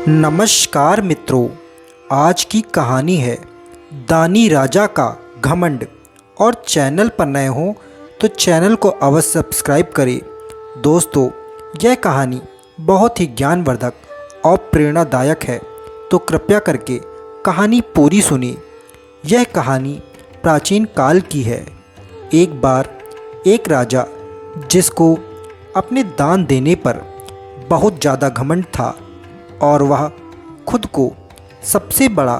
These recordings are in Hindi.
नमस्कार मित्रों, आज की कहानी है दानी राजा का घमंड। और चैनल पर नए हों तो चैनल को अवश्य सब्सक्राइब करें। दोस्तों, यह कहानी बहुत ही ज्ञानवर्धक और प्रेरणादायक है, तो कृपया करके कहानी पूरी सुनिए। यह कहानी प्राचीन काल की है। एक बार एक राजा, जिसको अपने दान देने पर बहुत ज़्यादा घमंड था और वह खुद को सबसे बड़ा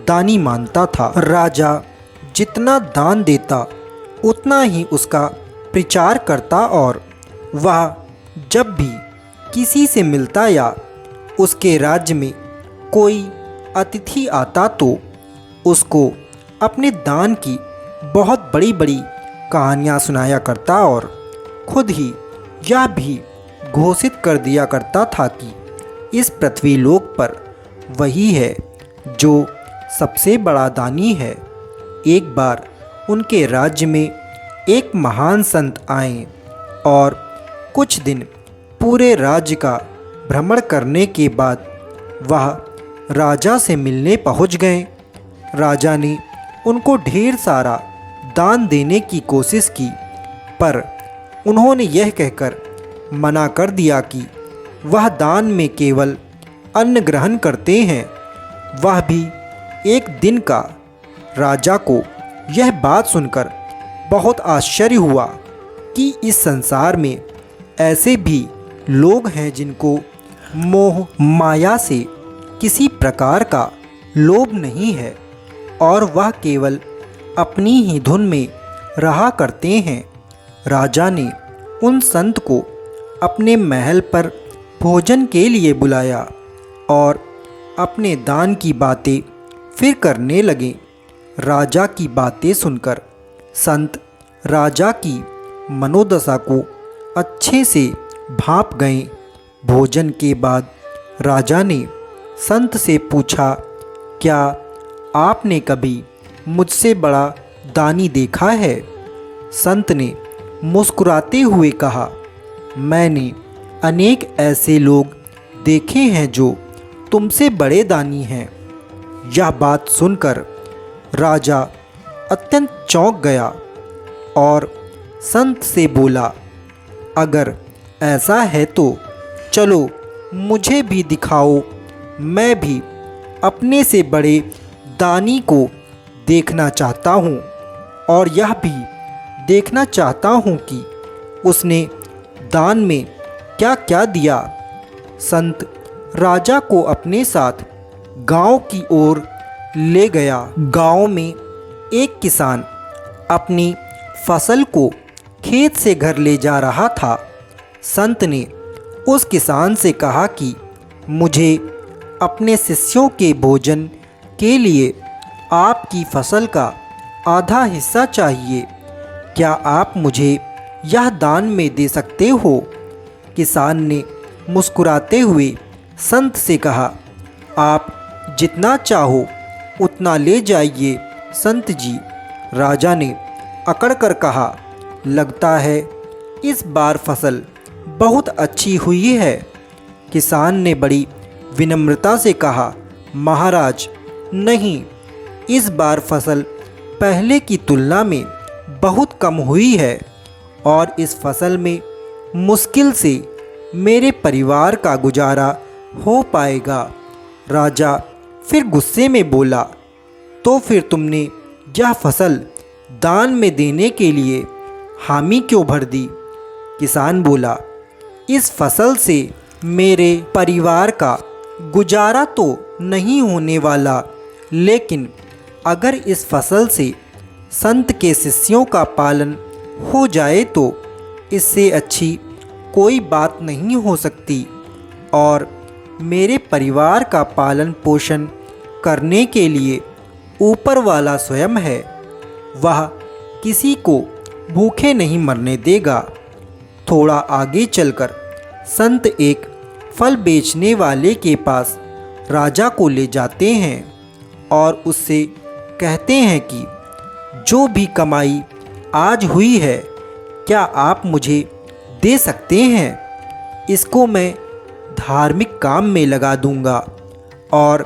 दानी मानता था। राजा जितना दान देता उतना ही उसका प्रचार करता, और वह जब भी किसी से मिलता या उसके राज्य में कोई अतिथि आता तो उसको अपने दान की बहुत बड़ी बड़ी कहानियाँ सुनाया करता और खुद ही यह भी घोषित कर दिया करता था कि इस पृथ्वी लोक पर वही है जो सबसे बड़ा दानी है। एक बार उनके राज्य में एक महान संत आए और कुछ दिन पूरे राज्य का भ्रमण करने के बाद वह राजा से मिलने पहुंच गए। राजा ने उनको ढेर सारा दान देने की कोशिश की, पर उन्होंने यह कहकर मना कर दिया कि वह दान में केवल अन्न ग्रहण करते हैं, वह भी एक दिन का। राजा को यह बात सुनकर बहुत आश्चर्य हुआ कि इस संसार में ऐसे भी लोग हैं जिनको मोह माया से किसी प्रकार का लोभ नहीं है और वह केवल अपनी ही धुन में रहा करते हैं। राजा ने उन संत को अपने महल पर भोजन के लिए बुलाया और अपने दान की बातें फिर करने लगे। राजा की बातें सुनकर संत राजा की मनोदशा को अच्छे से भांप गए। भोजन के बाद राजा ने संत से पूछा, क्या आपने कभी मुझसे बड़ा दानी देखा है? संत ने मुस्कुराते हुए कहा, मैंने अनेक ऐसे लोग देखे हैं जो तुमसे बड़े दानी हैं। यह बात सुनकर राजा अत्यंत चौंक गया और संत से बोला, अगर ऐसा है तो चलो मुझे भी दिखाओ, मैं भी अपने से बड़े दानी को देखना चाहता हूँ और यह भी देखना चाहता हूँ कि उसने दान में क्या क्या दिया। संत राजा को अपने साथ गांव की ओर ले गया। गांव में एक किसान अपनी फसल को खेत से घर ले जा रहा था। संत ने उस किसान से कहा कि मुझे अपने शिष्यों के भोजन के लिए आपकी फसल का आधा हिस्सा चाहिए, क्या आप मुझे यह दान में दे सकते हो? किसान ने मुस्कुराते हुए संत से कहा, आप जितना चाहो उतना ले जाइए संत जी। राजा ने अकड़ कर कहा, लगता है इस बार फसल बहुत अच्छी हुई है। किसान ने बड़ी विनम्रता से कहा, महाराज नहीं, इस बार फसल पहले की तुलना में बहुत कम हुई है और इस फसल में मुश्किल से मेरे परिवार का गुजारा हो पाएगा। राजा फिर गुस्से में बोला, तो फिर तुमने यह फसल दान में देने के लिए हामी क्यों भर दी? किसान बोला, इस फसल से मेरे परिवार का गुजारा तो नहीं होने वाला, लेकिन अगर इस फसल से संत के शिष्यों का पालन हो जाए तो इससे अच्छी कोई बात नहीं हो सकती और मेरे परिवार का पालन पोषण करने के लिए ऊपर वाला स्वयं है, वह किसी को भूखे नहीं मरने देगा। थोड़ा आगे चलकर संत एक फल बेचने वाले के पास राजा को ले जाते हैं और उससे कहते हैं कि जो भी कमाई आज हुई है, क्या आप मुझे दे सकते हैं? इसको मैं धार्मिक काम में लगा दूंगा। और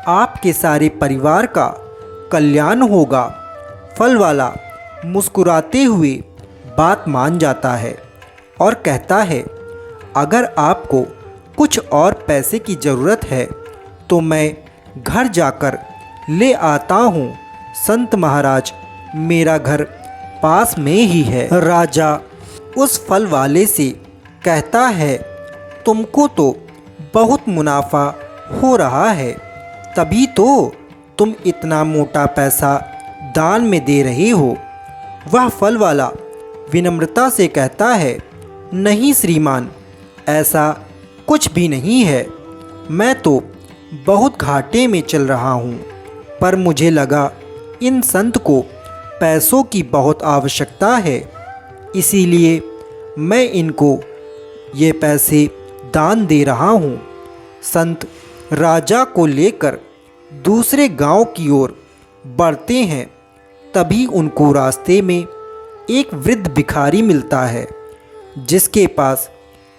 आपके सारे परिवार का कल्याण होगा। फल वाला मुस्कुराते हुए बात मान जाता है और कहता है, अगर आपको कुछ और पैसे की ज़रूरत है तो मैं घर जाकर ले आता हूँ। संत महाराज, मेरा घर पास में ही है। राजा उस फल वाले से कहता है, तुमको तो बहुत मुनाफा हो रहा है, तभी तो तुम इतना मोटा पैसा दान में दे रहे हो। वह फल वाला विनम्रता से कहता है, नहीं श्रीमान, ऐसा कुछ भी नहीं है। मैं तो बहुत घाटे में चल रहा हूँ, पर मुझे लगा इन संत को पैसों की बहुत आवश्यकता है, इसीलिए मैं इनको ये पैसे दान दे रहा हूँ। संत राजा को लेकर दूसरे गांव की ओर बढ़ते हैं। तभी उनको रास्ते में एक वृद्ध भिखारी मिलता है, जिसके पास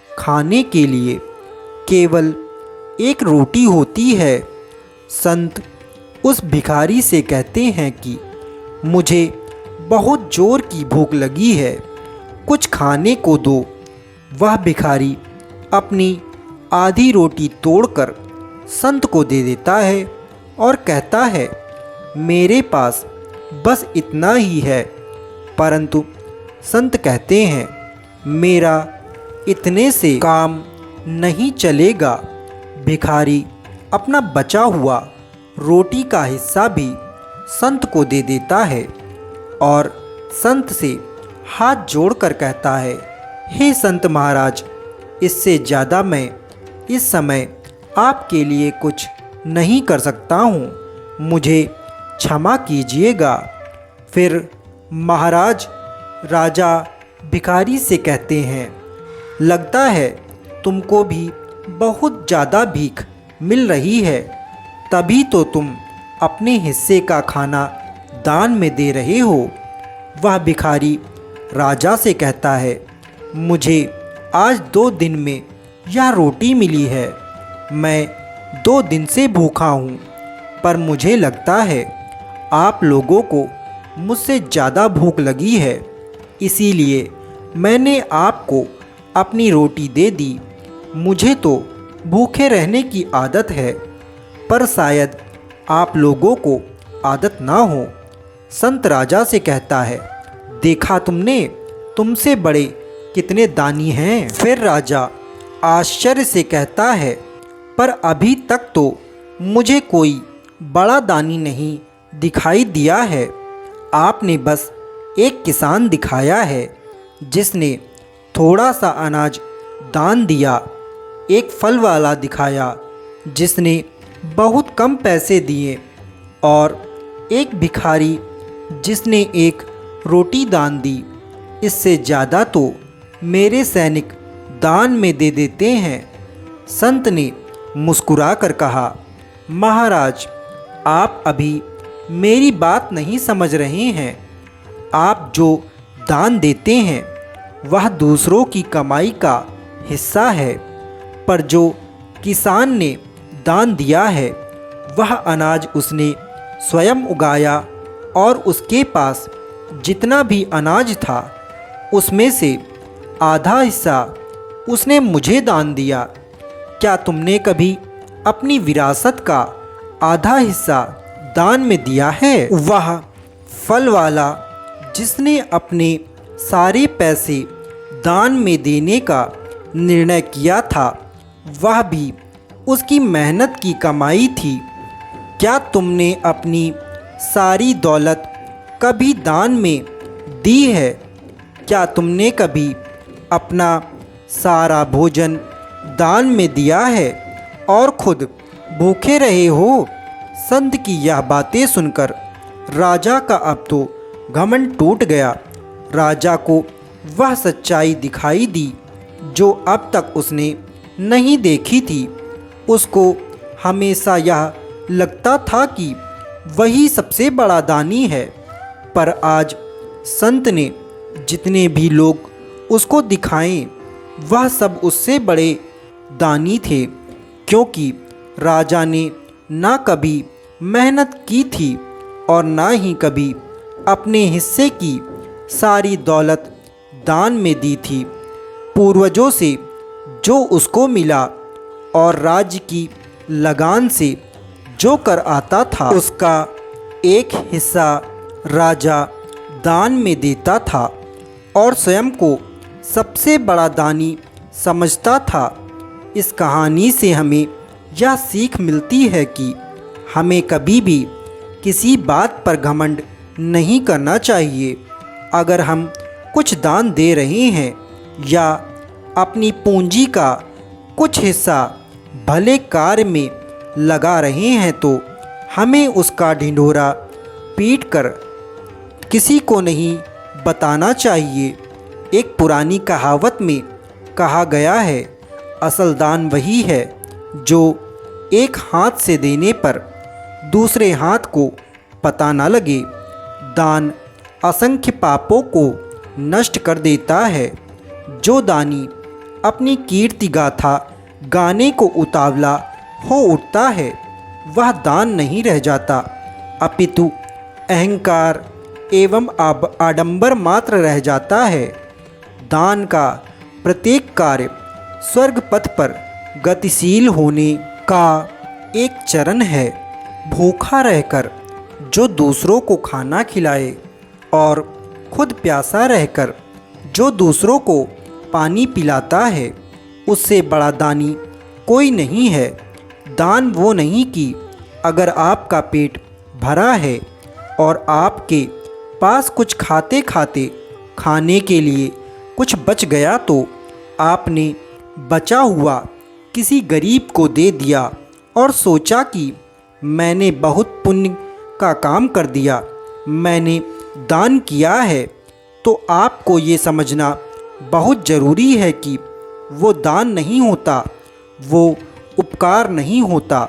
खाने के लिए केवल एक रोटी होती है। संत उस भिखारी से कहते हैं कि मुझे बहुत जोर की भूख लगी है, कुछ खाने को दो। वह भिखारी अपनी आधी रोटी तोड़कर संत को दे देता है और कहता है, मेरे पास बस इतना ही है। परंतु संत कहते हैं, मेरा इतने से काम नहीं चलेगा। भिखारी अपना बचा हुआ रोटी का हिस्सा भी संत को दे देता है और संत से हाथ जोड़कर कहता है, हे संत महाराज, इससे ज़्यादा मैं इस समय आपके लिए कुछ नहीं कर सकता हूँ, मुझे क्षमा कीजिएगा। फिर महाराज राजा भिखारी से कहते हैं, लगता है तुमको भी बहुत ज़्यादा भीख मिल रही है, तभी तो तुम अपने हिस्से का खाना दान में दे रहे हो। वह भिखारी राजा से कहता है, मुझे आज 2 दिन में यह रोटी मिली है, मैं 2 दिन से भूखा हूँ, पर मुझे लगता है आप लोगों को मुझसे ज़्यादा भूख लगी है, इसीलिए मैंने आपको अपनी रोटी दे दी। मुझे तो भूखे रहने की आदत है, पर शायद आप लोगों को आदत ना हो। संत राजा से कहता है, देखा तुमने, तुमसे बड़े कितने दानी हैं। फिर राजा आश्चर्य से कहता है, पर अभी तक तो मुझे कोई बड़ा दानी नहीं दिखाई दिया है। आपने बस एक किसान दिखाया है जिसने थोड़ा सा अनाज दान दिया, एक फल वाला दिखाया जिसने बहुत कम पैसे दिए, और एक भिखारी जिसने एक रोटी दान दी। इससे ज़्यादा तो मेरे सैनिक दान में दे देते हैं। संत ने मुस्कुरा कर कहा, महाराज, आप अभी मेरी बात नहीं समझ रहे हैं। आप जो दान देते हैं वह दूसरों की कमाई का हिस्सा है, पर जो किसान ने दान दिया है वह अनाज उसने स्वयं उगाया, और उसके पास जितना भी अनाज था उसमें से आधा हिस्सा उसने मुझे दान दिया। क्या तुमने कभी अपनी विरासत का आधा हिस्सा दान में दिया है? वह फल वाला जिसने अपने सारे पैसे दान में देने का निर्णय किया था, वह भी उसकी मेहनत की कमाई थी। क्या तुमने अपनी सारी दौलत कभी दान में दी है? क्या तुमने कभी अपना सारा भोजन दान में दिया है और खुद भूखे रहे हो? संत की यह बातें सुनकर राजा का अब तो घमंड टूट गया। राजा को वह सच्चाई दिखाई दी जो अब तक उसने नहीं देखी थी। उसको हमेशा यह लगता था कि वही सबसे बड़ा दानी है, पर आज संत ने जितने भी लोग उसको दिखाएं वह सब उससे बड़े दानी थे, क्योंकि राजा ने ना कभी मेहनत की थी और ना ही कभी अपने हिस्से की सारी दौलत दान में दी थी। पूर्वजों से जो उसको मिला और राज्य की लगान से जो कर आता था उसका एक हिस्सा राजा दान में देता था और स्वयं को सबसे बड़ा दानी समझता था। इस कहानी से हमें यह सीख मिलती है कि हमें कभी भी किसी बात पर घमंड नहीं करना चाहिए। अगर हम कुछ दान दे रहे हैं या अपनी पूंजी का कुछ हिस्सा भले कार्य में लगा रहे हैं तो हमें उसका ढिंढोरा पीट कर किसी को नहीं बताना चाहिए। एक पुरानी कहावत में कहा गया है, असल दान वही है जो एक हाथ से देने पर दूसरे हाथ को पता न लगे। दान असंख्य पापों को नष्ट कर देता है। जो दानी अपनी कीर्ति गाथा गाने को उतावला हो उठता है वह दान नहीं रह जाता, अपितु अहंकार एवं आडंबर मात्र रह जाता है। दान का प्रत्येक कार्य स्वर्ग पथ पर गतिशील होने का एक चरण है। भूखा रहकर जो दूसरों को खाना खिलाए और खुद प्यासा रहकर जो दूसरों को पानी पिलाता है उससे बड़ा दानी कोई नहीं है। दान वो नहीं कि अगर आपका पेट भरा है और आपके पास कुछ खाते खाते खाने के लिए कुछ बच गया तो आपने बचा हुआ किसी गरीब को दे दिया और सोचा कि मैंने बहुत पुण्य का काम कर दिया, मैंने दान किया है। तो आपको ये समझना बहुत ज़रूरी है कि वो दान नहीं होता, वो उपकार नहीं होता,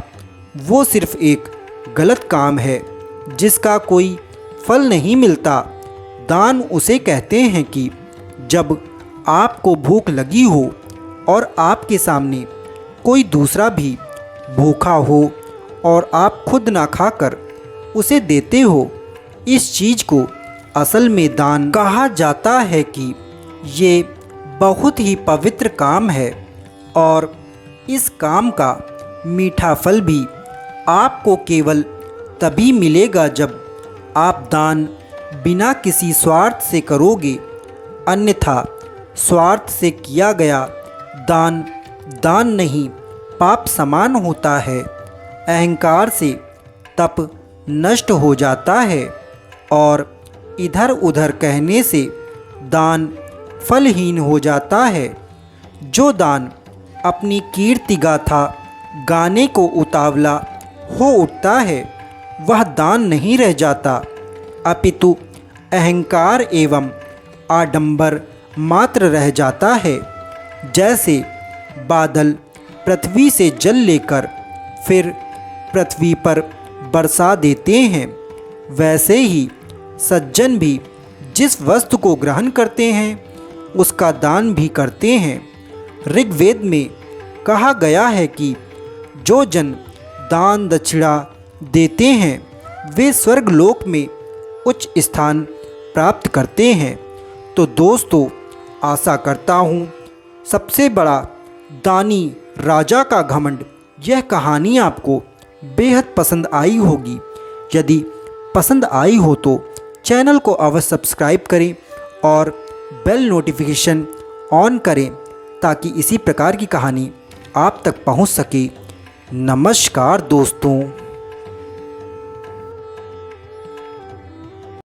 वो सिर्फ़ एक गलत काम है जिसका कोई फल नहीं मिलता। दान उसे कहते हैं कि जब आपको भूख लगी हो और आपके सामने कोई दूसरा भी भूखा हो और आप खुद ना खाकर उसे देते हो। इस चीज़ को असल में दान कहा जाता है कि ये बहुत ही पवित्र काम है और इस काम का मीठा फल भी आपको केवल तभी मिलेगा जब आप दान बिना किसी स्वार्थ से करोगे, अन्यथा स्वार्थ से किया गया दान दान नहीं पाप समान होता है। अहंकार से तप नष्ट हो जाता है और इधर उधर कहने से दान फलहीन हो जाता है। जो दान अपनी कीर्ति गाथा गाने को उतावला हो उठता है वह दान नहीं रह जाता, अपितु अहंकार एवं आडंबर मात्र रह जाता है। जैसे बादल पृथ्वी से जल लेकर फिर पृथ्वी पर बरसा देते हैं, वैसे ही सज्जन भी जिस वस्तु को ग्रहण करते हैं उसका दान भी करते हैं। ऋग्वेद में कहा गया है कि जो जन दान दक्षिणा देते हैं वे स्वर्गलोक में उच्च स्थान प्राप्त करते हैं। तो दोस्तों, आशा करता हूँ सबसे बड़ा दानी राजा का घमंड यह कहानी आपको बेहद पसंद आई होगी। यदि पसंद आई हो तो चैनल को अवश्य सब्सक्राइब करें और बेल नोटिफिकेशन ऑन करें ताकि इसी प्रकार की कहानी आप तक पहुंच सके। नमस्कार दोस्तों।